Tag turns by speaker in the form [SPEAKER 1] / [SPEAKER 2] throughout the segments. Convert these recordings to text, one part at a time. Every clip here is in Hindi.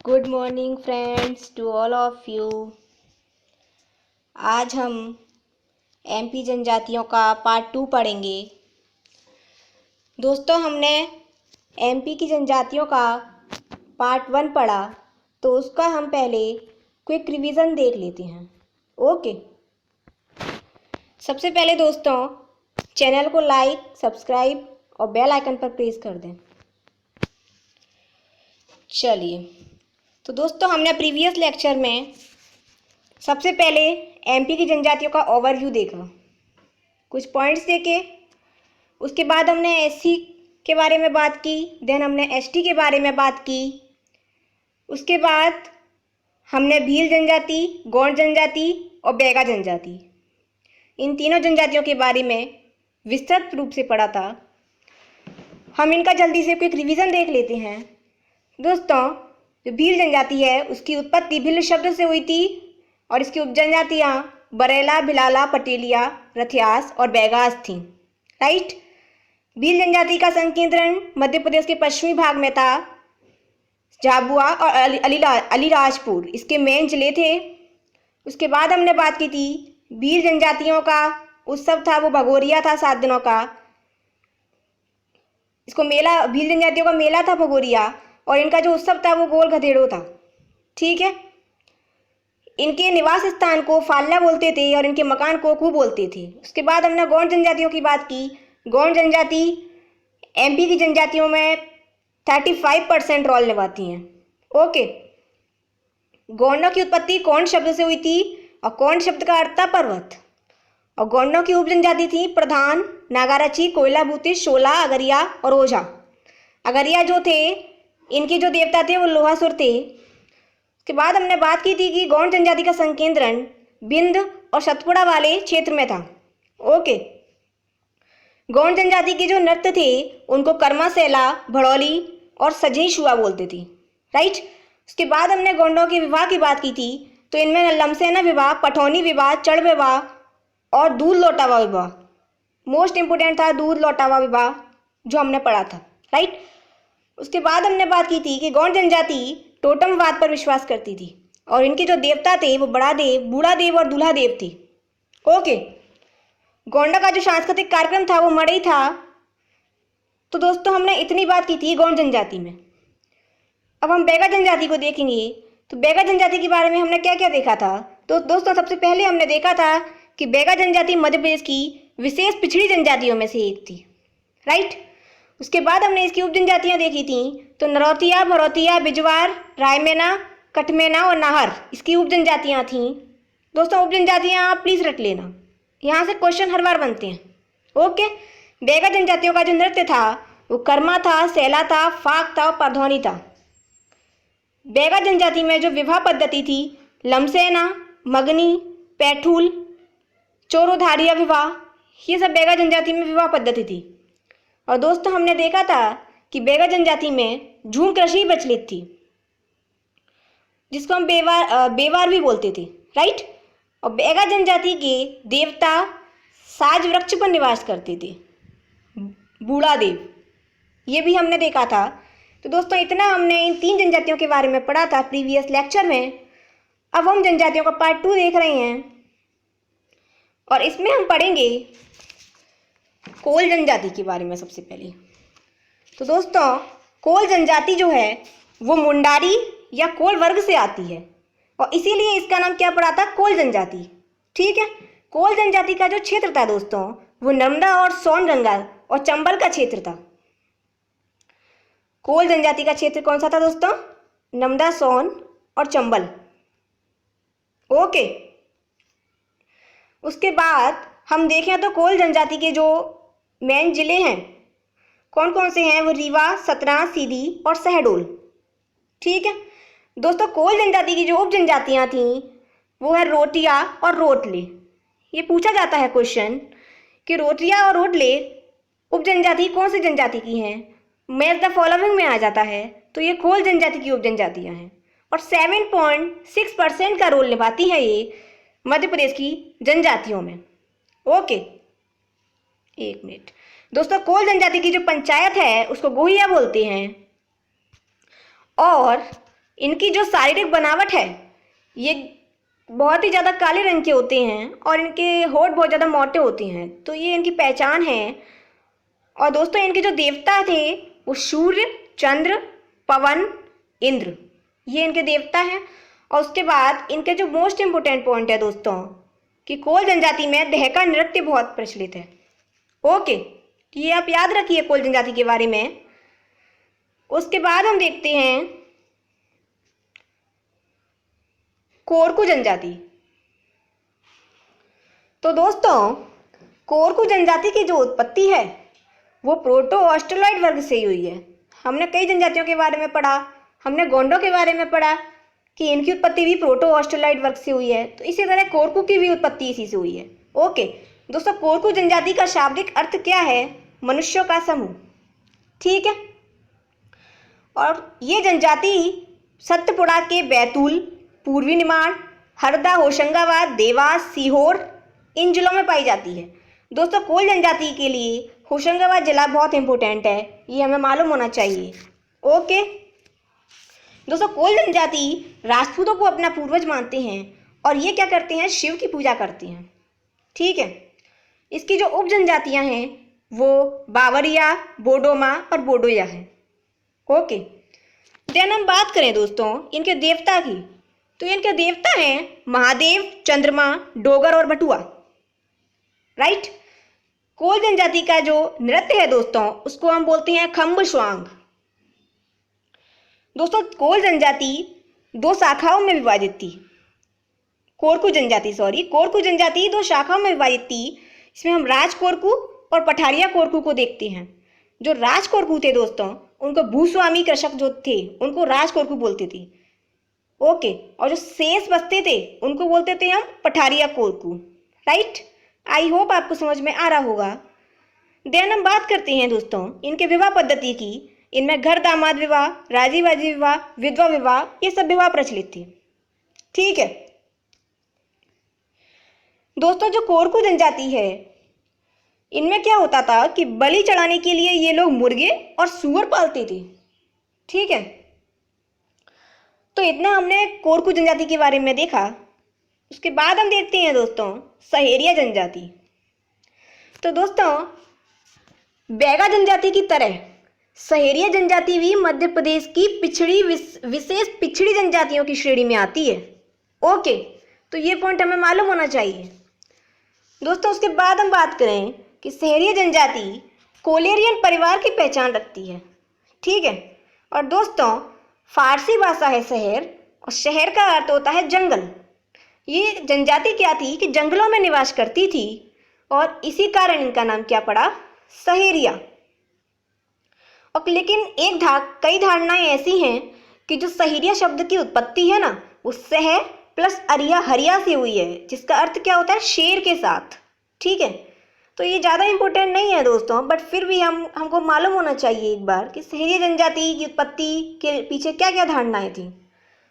[SPEAKER 1] Good morning friends to all of you. आज हम एमपी जनजातियों का पार्ट 2 पढ़ेंगे। दोस्तों, हमने एमपी की जनजातियों का पार्ट 1 पढ़ा, तो उसका हम पहले क्विक रिवीजन देख लेते हैं। ओके, सबसे पहले दोस्तों चैनल को लाइक, सब्सक्राइब और बेल आइकन पर प्रेस कर दें। चलिए, तो दोस्तों हमने प्रीवियस लेक्चर में सबसे पहले एमपी की जनजातियों का ओवरव्यू देखा, कुछ पॉइंट्स देखे। उसके बाद हमने एससी के बारे में बात की, देन हमने एसटी के बारे में बात की। उसके बाद हमने भील जनजाति, गौंड जनजाति और बैगा जनजाति, इन तीनों जनजातियों के बारे में विस्तृत रूप से पढ़ा था। हम इनका जल्दी से क्विक रिवीजन देख लेते हैं। दोस्तों, जो भील जनजाति है उसकी उत्पत्ति भिल शब्द से हुई थी और इसकी उपजनजातियाँ बरेला, भिलाला, पटेलिया, रथियास और बैगास थीं। राइट। भील जनजाति का संकेंद्रण मध्य प्रदेश के पश्चिमी भाग में था। झाबुआ और अलीराजपुर इसके मेन जिले थे। उसके बाद हमने बात की थी भील जनजातियों का उत्सव था, वो भगोरिया था 7 दिनों का। इसको मेला, भील जनजातियों का मेला था भगोरिया, और इनका जो उत्सव था वो गोल गधेड़ो था। ठीक है। इनके निवास स्थान को फाल्या बोलते थे और इनके मकान को कू बोलते थे। उसके बाद हमने गौंड जनजातियों की बात की। गौंड जनजाति एमपी की जनजातियों में 35% रोल निभाती हैं। ओके। गौंडों की उत्पत्ति कौंड शब्द से हुई थी और कौंड शब्द का अर्थ था पर्वत। और गौंडों की उपजनजाति थी प्रधान, नागारची, कोयला भूति, शोला, अगरिया और ओझा। अगरिया जो थे, इनके जो देवता थे वो लोहासुर थे। के बाद हमने बात की थी कि गौंड जनजाति का संकेंद्रण बिंद और सतपुड़ा वाले क्षेत्र में था। ओके। गौंड जनजाति के जो नृत्य थे उनको कर्मा सेला, भड़ौली और सजई शुआ बोलते थे। राइट। उसके बाद हमने गौंडों के विवाह की बात की थी, तो इनमें लमसेना विवाह, पठौनी विवाह, चढ़ विवाह और दूध लौटावा विवाह, मोस्ट इंपोर्टेंट था दूध लौटावा विवाह, जो हमने पढ़ा था। राइट। उसके बाद हमने बात की थी कि गौंड जनजाति टोटमवाद पर विश्वास करती थी और इनके जो देवता थे वो बड़ा देव, बूढ़ा देव और दूल्हा देव थे। ओके। गौंडा का जो सांस्कृतिक कार्यक्रम था वो मड़ई था। तो दोस्तों हमने इतनी बात की थी गौंड जनजाति में। अब हम बैगा जनजाति को देखेंगे। तो बैगा जनजाति के बारे में हमने क्या क्या देखा था। तो दोस्तों सबसे पहले हमने देखा था कि बैगा जनजाति मध्य प्रदेश की विशेष पिछड़ी जनजातियों में से एक थी। राइट। उसके बाद हमने इसकी उपजनजातियाँ देखी थी। तो नरौतिया, भरौतिया, बिजवार, रायमेना, कटमेना और नाहर इसकी उपजनजातियाँ थीं। दोस्तों उपजनजातियाँ आप प्लीज़ रट लेना, यहाँ से क्वेश्चन हर बार बनते हैं। ओके। बैगा जनजातियों का जो नृत्य था वो कर्मा था, सेला था, फाक था और परधौनी था। बैगा जनजाति में जो विवाह पद्धति थी लमसेना, मगनी, पैठूल, चोरोधारिया विवाह, ये सब बैगा जनजाति में विवाह पद्धति थी। और दोस्तों हमने देखा था कि बैगा जनजाति में झूम कृषि प्रचलित थी, जिसको हम बेवार भी बोलते थे। राइट। और बैगा जनजाति के देवता साज वृक्ष पर निवास करते थे, बूढ़ा देव, ये भी हमने देखा था। तो दोस्तों इतना हमने इन 3 जनजातियों के बारे में पढ़ा था प्रीवियस लेक्चर में। अब हम जनजातियों का पार्ट 2 देख रहे हैं और इसमें हम पढ़ेंगे कोल जनजाति के बारे में सबसे पहले। तो दोस्तों कोल जनजाति जो है वो मुंडारी या कोल वर्ग से आती है और इसीलिए इसका नाम क्या पड़ा था, कोल जनजाति। ठीक है। कोल जनजाति का जो क्षेत्र था दोस्तों वो नर्मदा और सोन गंगा और चंबल का क्षेत्र था। कोल जनजाति का क्षेत्र कौन सा था दोस्तों, नर्मदा, सोन और चंबल। ओके। उसके बाद हम देखें तो कोल जनजाति के जो मेन जिले हैं कौन कौन से हैं, वो रीवा, सतना, सीधी और शहडोल। ठीक है। दोस्तों कोल जनजाति की जो उप जनजातियाँ थीं वो है रोटिया और रोटले। ये पूछा जाता है क्वेश्चन कि रोटिया और रोटले उप जनजाति कौन सी जनजाति की हैं, मैच द फॉलोइंग में आ जाता है। तो ये कोल जनजाति की उप जनजातियाँ हैं और 7.6% का रोल निभाती हैं ये मध्य प्रदेश की जनजातियों में। ओके, एक मिनट दोस्तों। कोल जनजाति की जो पंचायत है उसको गोहिया बोलते हैं और इनकी जो शारीरिक बनावट है ये बहुत ही ज़्यादा काले रंग के होते हैं और इनके होंठ बहुत ज़्यादा मोटे होते हैं, तो ये इनकी पहचान है। और दोस्तों इनके जो देवता थे वो सूर्य, चंद्र, पवन, इंद्र, ये इनके देवता हैं। और उसके बाद इनके जो मोस्ट इम्पोर्टेंट पॉइंट है दोस्तों कि कोल जनजाति में दहका नृत्य बहुत प्रचलित है। ओके, ये आप याद रखिए कोल जनजाति के बारे में। उसके बाद हम देखते हैं कोरकू जनजाति। तो दोस्तों कोरकू जनजाति की जो उत्पत्ति है वो प्रोटो ऑस्ट्रेलॉइड वर्ग से ही हुई है। हमने कई जनजातियों के बारे में पढ़ा, हमने गोंडों के बारे में पढ़ा कि इनकी उत्पत्ति भी प्रोटो ऑस्ट्रेलॉइड वर्ग से हुई है, तो इसी तरह कोरकू की भी उत्पत्ति इसी से हुई है। ओके दोस्तों, कोरकू जनजाति का शाब्दिक अर्थ क्या है? मनुष्यों का समूह। ठीक है, और ये जनजाति सतपुड़ा के बैतूल, पूर्वी निमाड़, हरदा, होशंगाबाद, देवास, सीहोर इन जिलों में पाई जाती है। दोस्तों कोल जनजाति के लिए होशंगाबाद जिला बहुत इंपॉर्टेंट है, ये हमें मालूम होना चाहिए। ओके दोस्तों, कोल जनजाति राजपूतों को अपना पूर्वज मानते हैं और ये क्या करते हैं? शिव की पूजा करते हैं। ठीक है, इसकी जो उप जनजातियां हैं वो बावरिया, बोडोमा और बोडोया हैं। ओके, देन हम बात करें दोस्तों इनके देवता की, तो इनके देवता हैं महादेव, चंद्रमा, डोगर और बटुआ। राइट। कोल जनजाति का जो नृत्य है दोस्तों उसको हम बोलते हैं खम्ब स्वांग। दोस्तों कोल जनजाति दो शाखाओं में विभाजित थी। कोरकू जनजाति दो शाखाओं में विभाजित थी। इसमें हम राज कोरकू और पठारिया कोरकू को देखते हैं। जो राज कोरकू थे दोस्तों उनको भूस्वामी कृषक जो थे उनको राज कोरकू बोलते थे। ओके, और जो शेष बसते थे उनको बोलते थे हम Patharia Korku. Right, I hope आपको समझ में आ रहा होगा। देन हम बात करते हैं दोस्तों इनके विवाह पद्धति की। इनमें घर दामाद विवाह, राजी बाजी विवाह, विधवा विवाह, ये सब विवाह प्रचलित थे। ठीक है दोस्तों, जो कोरकू जनजाति है इनमें क्या होता था कि बलि चढ़ाने के लिए ये लोग मुर्गे और सूअर पालते थे। ठीक है, तो इतना हमने कोरकू जनजाति के बारे में देखा। उसके बाद हम देखते हैं दोस्तों सहेरिया जनजाति। तो दोस्तों बैगा जनजाति की तरह सहेरिया जनजाति भी मध्य प्रदेश की विशेष पिछड़ी जनजातियों की श्रेणी में आती है। ओके, तो ये पॉइंट हमें मालूम होना चाहिए दोस्तों। उसके बाद हम बात करें कि सहेरिया जनजाति कोलेरियन परिवार की पहचान रखती है। ठीक है, और दोस्तों फारसी भाषा है शहर, और शहर का अर्थ होता है जंगल। ये जनजाति क्या थी कि जंगलों में निवास करती थी और इसी कारण इनका नाम क्या पड़ा? सहेरिया। और लेकिन कई धारणाएं ऐसी हैं कि जो सहेरिया शब्द की उत्पत्ति है ना वो सह प्लस अरिया हरिया से हुई है, जिसका अर्थ क्या होता है? शेर के साथ। ठीक है, तो ये ज़्यादा इंपॉर्टेंट नहीं है दोस्तों, बट फिर भी हमको मालूम होना चाहिए एक बार कि सहेरिया जनजाति की उत्पत्ति के पीछे क्या क्या धारणाएं थी।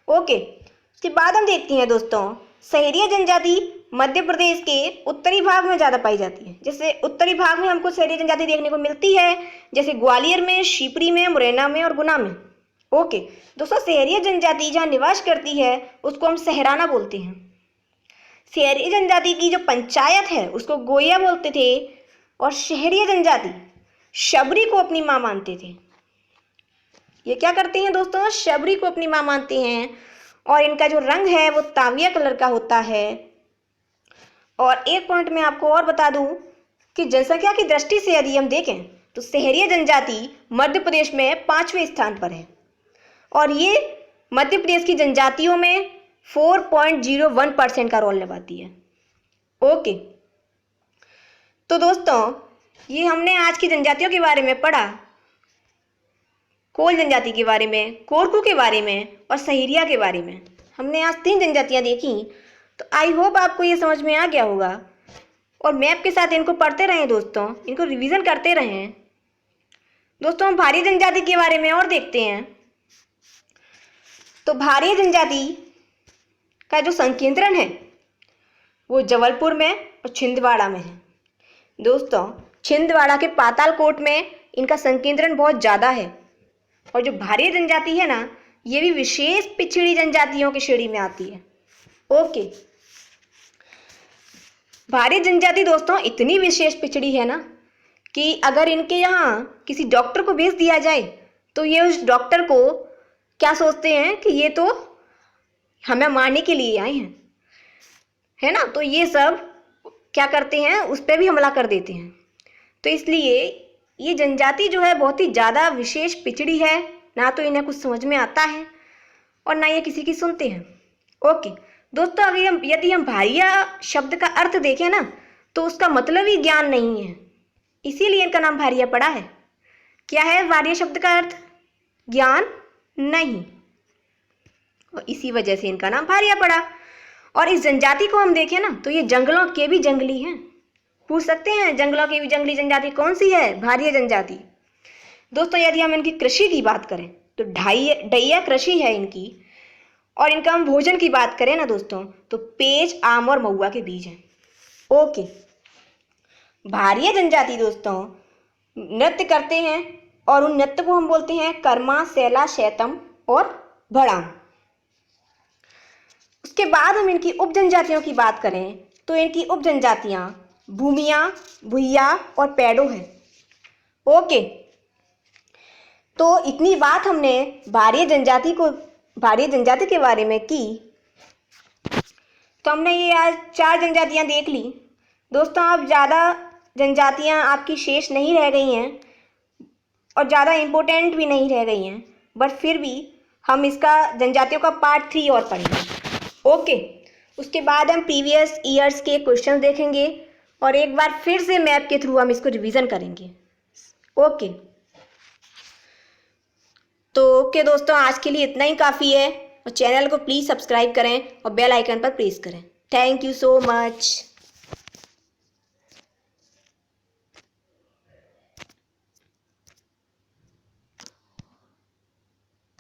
[SPEAKER 1] ओके, उसके बाद हम देखते हैं दोस्तों सहेरिया जनजाति मध्य प्रदेश के उत्तरी भाग में ज़्यादा पाई जाती है। जैसे उत्तरी भाग में हमको सहेरिया जनजाति देखने को मिलती है, जैसे ग्वालियर में, शिवपुरी में, मुरैना में और गुना में। ओके दोस्तों, सहेरिया जनजाति जहाँ निवास करती है उसको हम सहराना बोलते हैं। सहेरिया जनजाति की जो पंचायत है उसको गोया बोलते थे, और शहरिया जनजाति शबरी को अपनी माँ मानते थे। ये क्या करते हैं दोस्तों? शबरी को अपनी माँ मानते हैं, और इनका जो रंग है वो तांबिया कलर का होता है। और एक पॉइंट मैं आपको और बता दूं कि जनसंख्या की दृष्टि से यदि हम देखें तो सहेरिया जनजाति मध्य प्रदेश में 5वें स्थान पर है, और ये मध्य प्रदेश की जनजातियों में 4.01% का रोल निभाती है। ओके, तो दोस्तों ये हमने आज की जनजातियों के बारे में पढ़ा, कोल जनजाति के बारे में, कोरकू के बारे में और सहेरिया के बारे में। हमने आज 3 जनजातियां देखी, तो आई होप आपको ये समझ में आ गया होगा, और मैप के साथ इनको पढ़ते रहें दोस्तों, इनको रिवीजन करते रहें। दोस्तों हम भारी जनजाति के बारे में और देखते हैं। तो भारी जनजाति का जो संकेंद्रण है वो जबलपुर में और छिंदवाड़ा में है। दोस्तों छिंदवाड़ा के पातालकोट में इनका संकेंद्रण बहुत ज़्यादा है, और जो भारी जनजाति है ना ये भी विशेष पिछड़ी जनजातियों की श्रेणी में आती है। ओके, भारी जनजाति दोस्तों इतनी विशेष पिछड़ी है ना कि अगर इनके यहाँ किसी डॉक्टर को भेज दिया जाए तो ये उस डॉक्टर को क्या सोचते हैं कि ये तो हमें मारने के लिए आए हैं, है ना। तो ये सब क्या करते हैं, उस पर भी हमला कर देते हैं। तो इसलिए ये जनजाति जो है बहुत ही ज़्यादा विशेष पिछड़ी है, ना तो इन्हें कुछ समझ में आता है और ना ये किसी की सुनते हैं। ओके दोस्तों, अगर यदि हम भारिया शब्द का अर्थ देखें ना तो उसका मतलब ही ज्ञान नहीं है, इसीलिए इनका नाम भारिया पड़ा है। क्या है भारिया शब्द का अर्थ? ज्ञान नहीं, और इसी वजह से इनका नाम भारिया पड़ा। और इस जनजाति को हम देखें ना तो ये जंगलों के भी जंगली हैं। पूछ सकते हैं जंगलों की भी जंगली जनजाति कौन सी है? भारिया जनजाति। दोस्तों यदि हम इनकी कृषि की बात करें तो डैया कृषि है इनकी, और इनका हम भोजन की बात करें ना दोस्तों तो पेज, आम और महुआ के बीज हैं। ओके, भारिया जनजाति दोस्तों नृत्य करते हैं और उन नृत्य को हम बोलते हैं कर्मा, सैला, शैतम और भड़ाम। उसके बाद हम इनकी उप जनजातियों की बात करें तो इनकी उप जनजातियां भूमिया, भुइया और पैडो हैं। ओके, तो इतनी बात हमने भारिया जनजाति के बारे में की। तो हमने ये आज 4 जनजातियां देख ली दोस्तों। अब ज़्यादा जनजातियां आपकी शेष नहीं रह गई हैं और ज़्यादा इम्पोर्टेंट भी नहीं रह गई हैं, बट फिर भी हम इसका जनजातियों का पार्ट 3 और पढ़ेंगे। ओके, उसके बाद हम प्रीवियस ईयर्स के क्वेश्चन देखेंगे और एक बार फिर से मैप के थ्रू हम इसको रिवीजन करेंगे। ओके, तो ओके दोस्तों, आज के लिए इतना ही काफ़ी है। और चैनल को प्लीज़ सब्सक्राइब करें और बेल आइकन पर प्रेस करें। Thank you so much.